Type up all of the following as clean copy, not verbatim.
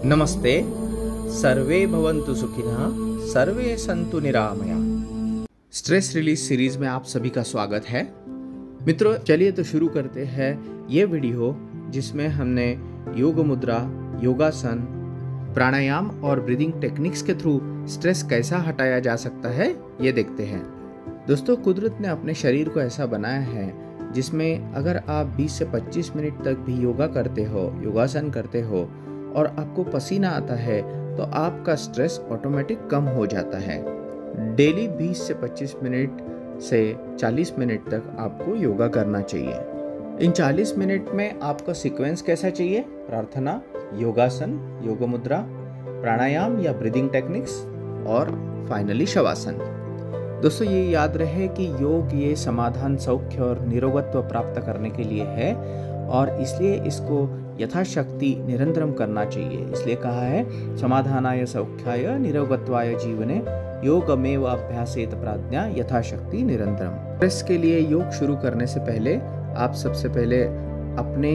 नमस्ते। सर्वे भवन्तु सुखिनः, सर्वे सन्तु निरामया। स्ट्रेस रिलीज सीरीज में आप सभी का स्वागत है। मित्रों, चलिए तो शुरू करते हैं ये वीडियो जिसमें हमने योग मुद्रा, योगासन, प्राणायाम और ब्रीदिंग टेक्निक्स के थ्रू स्ट्रेस कैसा हटाया जा सकता है ये देखते हैं। दोस्तों, कुदरत ने अपने शरीर को ऐसा बनाया है जिसमें अगर आप 20 से 25 मिनट तक भी योगा करते हो, योगासन करते हो और आपको पसीना आता है तो आपका स्ट्रेस ऑटोमेटिक कम हो जाता है। डेली 20 से 25 मिनट से 40 मिनट तक आपको योगा करना चाहिए। इन 40 मिनट में आपका सीक्वेंस कैसा चाहिए? प्रार्थना, योगासन, योग मुद्रा, प्राणायाम या ब्रीदिंग टेक्निक्स और फाइनली शवासन। दोस्तों, ये याद रहे कि योग ये समाधान, सौख्य और निरोगत्व प्राप्त करने के लिए है और इसलिए इसको यथाशक्ति निरंतरम करना चाहिए। इसलिए कहा है समाधानाय सौख्याय निरोगत्वाय जीवने योगमेव अभ्यासेत प्राज्ञा यथाशक्ति निरंतरम। स्ट्रेस के लिए योग शुरू करने से पहले आप सबसे पहले अपने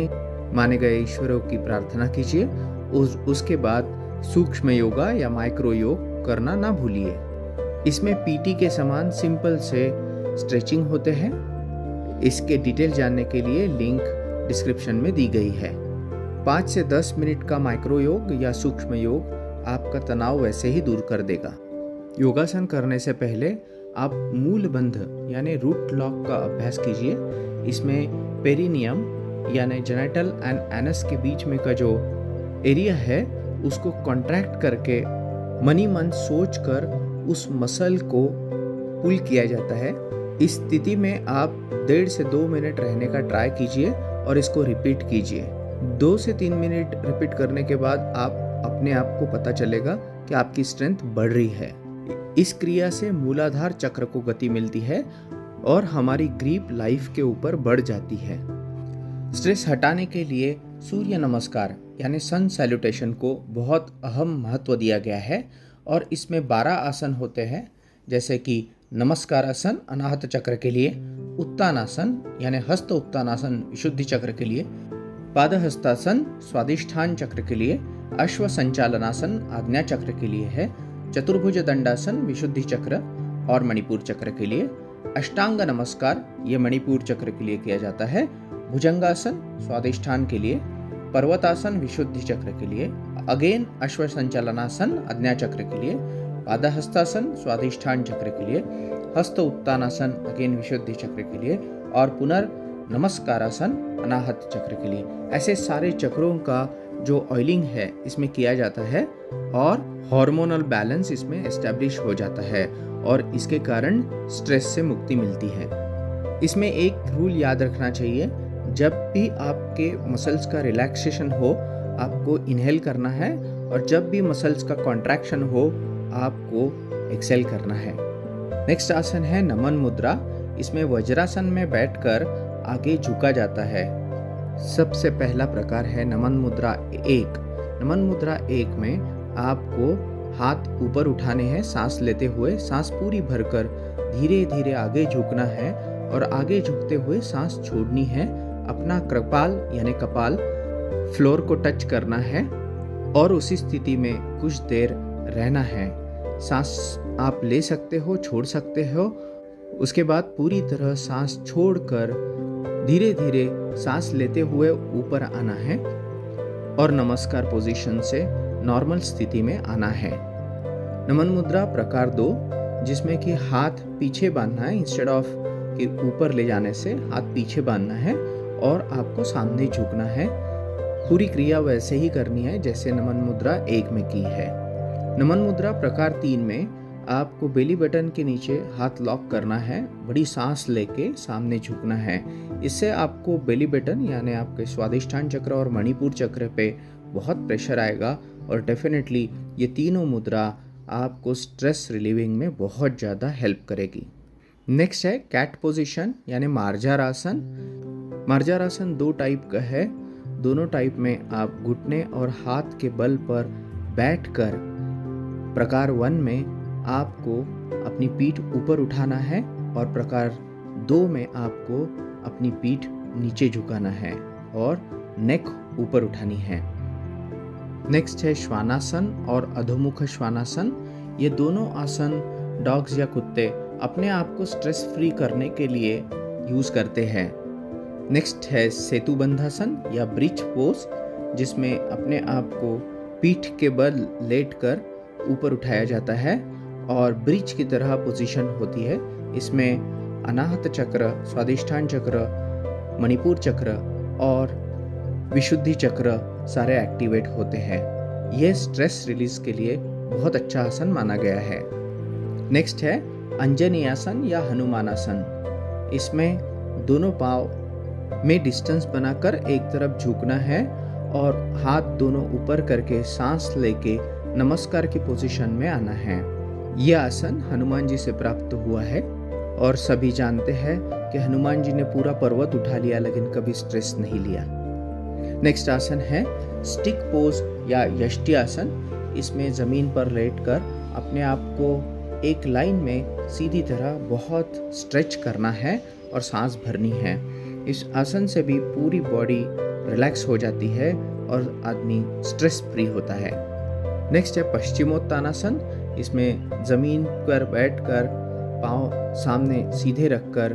माने गए ईश्वरों की प्रार्थना कीजिए। उसके बाद सूक्ष्म योगा या माइक्रो योग करना ना भूलिए। इसमें पीटी के समान सिंपल से स्ट्रेचिंग होते हैं। इसके डिटेल जानने के लिए लिंक डिस्क्रिप्शन में दी गई है। 5 से 10 मिनट का माइक्रो योग या सूक्ष्म योग आपका तनाव वैसे ही दूर कर देगा। योगासन करने से पहले आप मूल बंध यानी रूट लॉक का अभ्यास कीजिए। इसमें पेरिनियम यानी जेनिटल एंड एनस के बीच में का जो एरिया है उसको कॉन्ट्रैक्ट करके मनी मन सोच कर उस मसल को पुल किया जाता है। इस स्थिति में आप 1.5 से 2 मिनट रहने का ट्राई कीजिए और इसको रिपीट कीजिए। 2 से 3 मिनट रिपीट करने के बाद आप अपने आप को पता चलेगा कि आपकी स्ट्रेंथ बढ़ रही है। इस क्रिया से मूलाधार चक्र को गति मिलती है और हमारी ग्रिप लाइफ के ऊपर बढ़ जाती है। स्ट्रेस हटाने के लिए सूर्य नमस्कार यानी सन सैल्यूटेशन को बहुत अहम महत्व दिया गया है और इसमें 12 आसन होते हैं, जैसे कि नमस्कार आसन अनाहत चक्र के लिए, उत्तानासन यानी हस्त उत्तानासन विशुद्धि चक्र के लिए, पादहस्तासन स्वादिष्ठान चक्र के लिए, अश्व संचालनासन आज्ञा चक्र के लिए है, चतुर्भुज दंडासन विशुद्धि चक्र और मणिपुर चक्र के लिए, अष्टांग नमस्कार ये मणिपुर चक्र के लिए किया जाता है, भुजंगासन स्वादिष्ठान के लिए, पर्वतासन विशुद्धि चक्र के लिए, अगेन अश्व संचालनासन आज्ञा चक्र के लिए, पादहस्तासन स्वादिष्ठान चक्र के लिए, हस्त उत्तानासन अगेन विशुद्धि चक्र के लिए और पुनर्नमस्कारासन अनाहत चक्र के लिए। ऐसे सारे चक्रों का जो ऑयलिंग है इसमें किया जाता है और हार्मोनल बैलेंस इसमें एस्टैब्लिश हो जाता है और इसके कारण स्ट्रेस से मुक्ति मिलती है। इसमें एक रूल याद रखना चाहिए, जब भी आपके मसल्स का रिलैक्सेशन हो आपको इनहेल करना है और जब भी मसल्स का कॉन्ट्रैक्शन हो आपको एक्सेल करना है। नेक्स्ट आसन है नमन मुद्रा। इसमें वज्रासन में बैठकर आगे झुका जाता है। सबसे पहला प्रकार है नमन मुद्रा 1। नमन मुद्रा 1 में आपको हाथ ऊपर उठाने हैं, सांस लेते हुए सांस पूरी भरकर धीरे धीरे आगे झुकना है और आगे झुकते हुए सांस छोड़नी है। अपना कृपाल यानी कपाल फ्लोर को टच करना है और उसी स्थिति में कुछ देर रहना है। सांस आप ले सकते हो, छोड़ सकते हो। उसके बाद पूरी तरह सांस छोड़कर धीरे धीरे सांस लेते हुए ऊपर आना है और नमस्कार पोजीशन से नॉर्मल स्थिति में आना है। नमन मुद्रा प्रकार 2, जिसमें कि हाथ पीछे बांधना है, इंस्टेड ऑफ कि ऊपर ले जाने से हाथ पीछे बांधना है और आपको सामने झुकना है। पूरी क्रिया वैसे ही करनी है जैसे नमन मुद्रा 1 में की है। नमन मुद्रा प्रकार 3 में आपको बेली बटन के नीचे हाथ लॉक करना है, बड़ी सांस लेके सामने झुकना है। इससे आपको बेली बटन यानी आपके स्वादिष्ठान चक्र और मणिपुर चक्र पे बहुत प्रेशर आएगा और डेफिनेटली ये तीनों मुद्रा आपको स्ट्रेस रिलीविंग में बहुत ज़्यादा हेल्प करेगी। नेक्स्ट है कैट पोजीशन यानी मार्जार आसन। मार्जार आसन 2 टाइप का है। दोनों टाइप में आप घुटने और हाथ के बल पर बैठकर प्रकार 1 में आपको अपनी पीठ ऊपर उठाना है और प्रकार 2 में आपको अपनी पीठ नीचे झुकाना है और नेक ऊपर उठानी है। नेक्स्ट है श्वानासन और अधोमुख श्वानासन। ये दोनों आसन डॉग्स या कुत्ते अपने आप को स्ट्रेस फ्री करने के लिए यूज करते हैं। नेक्स्ट है सेतुबंधासन या ब्रिज पोज, जिसमें अपने आप को पीठ के बल लेटकर ऊपर उठाया जाता है और ब्रिज की तरह पोजीशन होती है। इसमें अनाहत चक्र, स्वादिष्ठान चक्र, मणिपुर चक्र और विशुद्धि चक्र सारे एक्टिवेट होते हैं। यह स्ट्रेस रिलीज के लिए बहुत अच्छा आसन माना गया है। नेक्स्ट है अंजनीयासन या हनुमानासन। इसमें दोनों पाँव में डिस्टेंस बनाकर एक तरफ झुकना है और हाथ दोनों ऊपर करके सांस लेके नमस्कार की पोजीशन में आना है। यह आसन हनुमान जी से प्राप्त हुआ है और सभी जानते हैं कि हनुमान जी ने पूरा पर्वत उठा लिया लेकिन कभी स्ट्रेस नहीं लिया। नेक्स्ट आसन है स्टिक पोज या यष्टि आसन। इसमें जमीन पर लेटकर अपने आप को एक लाइन में सीधी तरह बहुत स्ट्रेच करना है और सांस भरनी है। इस आसन से भी पूरी बॉडी रिलैक्स हो जाती है और आदमी स्ट्रेस फ्री होता है। नेक्स्ट है पश्चिमोत्तानासन। इसमें जमीन पर बैठकर पाँव सामने सीधे रखकर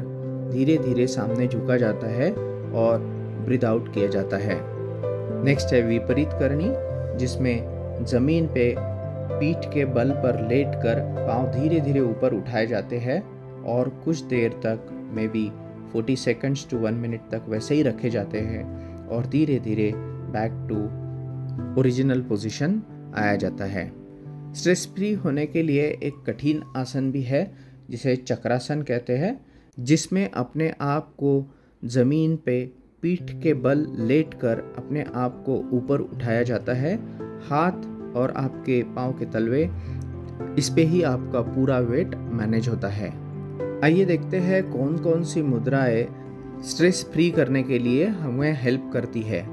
धीरे धीरे सामने झुका जाता है और ब्रीथ आउट किया जाता है। नेक्स्ट है विपरीत करनी, जिसमें जमीन पे पीठ के बल पर लेटकर पाँव धीरे धीरे ऊपर उठाए जाते हैं और कुछ देर तक maybe 40 seconds to 1 minute तक वैसे ही रखे जाते हैं और धीरे धीरे बैक टू ओरिजिनल पोजीशन आया जाता है। स्ट्रेस फ्री होने के लिए एक कठिन आसन भी है जिसे चक्रासन कहते हैं, जिसमें अपने आप को जमीन पे पीठ के बल लेटकर अपने आप को ऊपर उठाया जाता है। हाथ और आपके पाँव के तलवे, इस पे ही आपका पूरा वेट मैनेज होता है। आइए देखते हैं कौन कौन सी मुद्राएं स्ट्रेस फ्री करने के लिए हमें हेल्प करती है।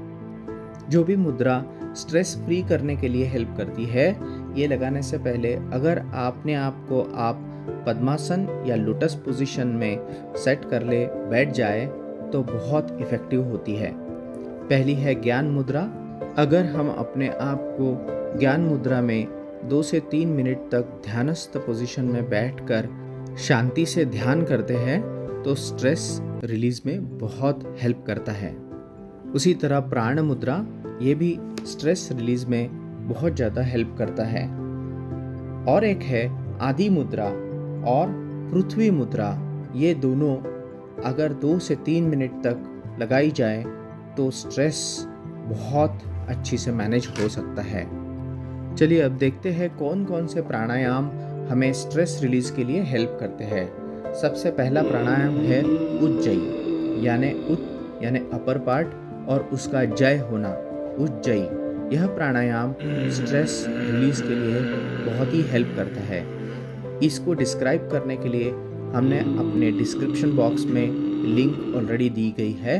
जो भी मुद्रा स्ट्रेस फ्री करने के लिए हेल्प करती है, ये लगाने से पहले अगर आपने आपको आप पद्मासन या लोटस पोजीशन में सेट कर ले, बैठ जाए तो बहुत इफेक्टिव होती है। पहली है ज्ञान मुद्रा। अगर हम अपने आप को ज्ञान मुद्रा में 2 से 3 मिनट तक ध्यानस्थ पोजीशन में बैठकर शांति से ध्यान करते हैं तो स्ट्रेस रिलीज में बहुत हेल्प करता है। उसी तरह प्राण मुद्रा, ये भी स्ट्रेस रिलीज में बहुत ज़्यादा हेल्प करता है। और एक है आदि मुद्रा और पृथ्वी मुद्रा। ये दोनों अगर 2 से 3 मिनट तक लगाई जाए तो स्ट्रेस बहुत अच्छी से मैनेज हो सकता है। चलिए अब देखते हैं कौन कौन से प्राणायाम हमें स्ट्रेस रिलीज के लिए हेल्प करते हैं। सबसे पहला प्राणायाम है उज्जयी, यानी अपर पार्ट और उसका जय होना, उज्जयी। यह प्राणायाम स्ट्रेस रिलीज के लिए बहुत ही हेल्प करता है। इसको डिस्क्राइब करने के लिए हमने अपने डिस्क्रिप्शन बॉक्स में लिंक ऑलरेडी दी गई है।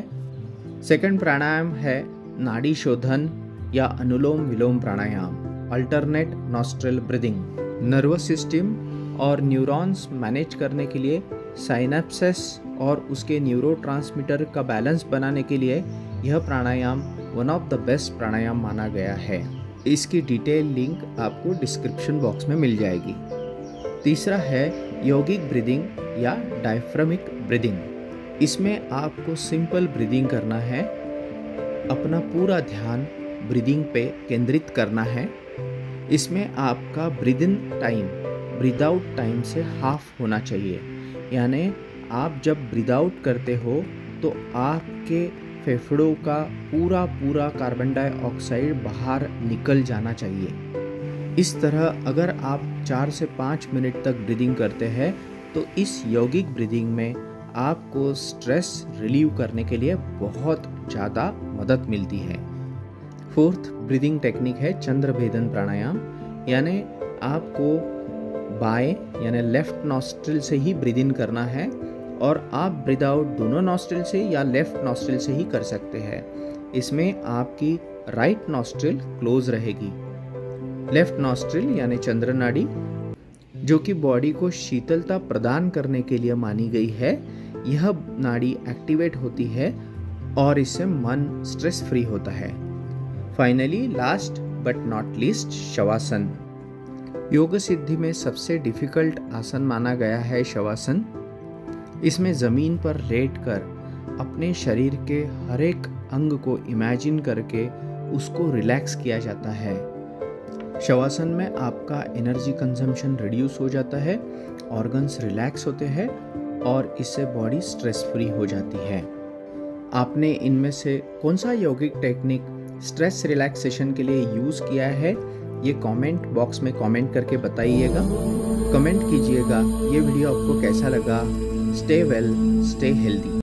सेकंड प्राणायाम है नाड़ी शोधन या Anulom Vilom pranayama, alternate nostril breathing. Nervous system और न्यूरॉन्स मैनेज करने के लिए, साइनेप्सेस और उसके न्यूरोट्रांसमीटर का बैलेंस बनाने के लिए यह प्राणायाम वन ऑफ द बेस्ट प्राणायाम माना गया है। इसकी डिटेल लिंक आपको डिस्क्रिप्शन बॉक्स में मिल जाएगी। तीसरा है योगिक ब्रीदिंग या डायफ्रामिक ब्रीदिंग। इसमें आपको सिंपल ब्रीदिंग करना है, अपना पूरा ध्यान ब्रीदिंग पे केंद्रित करना है। इसमें आपका breathe in time breathe out time से हाफ होना चाहिए, यानी आप जब ब्रीद आउट करते हो तो आपके फेफड़ों का पूरा कार्बन डाइऑक्साइड बाहर निकल जाना चाहिए। इस तरह अगर आप 4 से 5 मिनट तक ब्रीदिंग करते हैं तो इस यौगिक ब्रीदिंग में आपको स्ट्रेस रिलीव करने के लिए बहुत ज़्यादा मदद मिलती है। फोर्थ ब्रीदिंग टेक्निक है चंद्र भेदन प्राणायाम, यानी आपको बाएं यानी लेफ्ट नॉस्ट्रिल से ही ब्रीद इन करना है और आप ब्रीद आउट दोनों नॉस्ट्रिल से या लेफ्ट नॉस्ट्रिल से ही कर सकते हैं। इसमें आपकी राइट नॉस्ट्रिल क्लोज रहेगी। लेफ्ट नॉस्ट्रिल यानी चंद्र नाड़ी, जो कि बॉडी को शीतलता प्रदान करने के लिए मानी गई है, यह नाड़ी एक्टिवेट होती है और इससे मन स्ट्रेस फ्री होता है। Finally last but not least shavasana. योग सिद्धि में सबसे डिफिकल्ट आसन माना गया है शवासन। इसमें ज़मीन पर लेटकर अपने शरीर के हर एक अंग को इमेजिन करके उसको रिलैक्स किया जाता है। शवासन में आपका एनर्जी कंजम्पशन रिड्यूस हो जाता है, ऑर्गन्स रिलैक्स होते हैं और इससे बॉडी स्ट्रेस फ्री हो जाती है। आपने इनमें से कौन सा यौगिक टेक्निक स्ट्रेस रिलैक्सेशन के लिए यूज़ किया है, ये कमेंट बॉक्स में कमेंट करके बताइएगा। कमेंट कीजिएगा ये वीडियो आपको कैसा लगा। Stay well, stay healthy.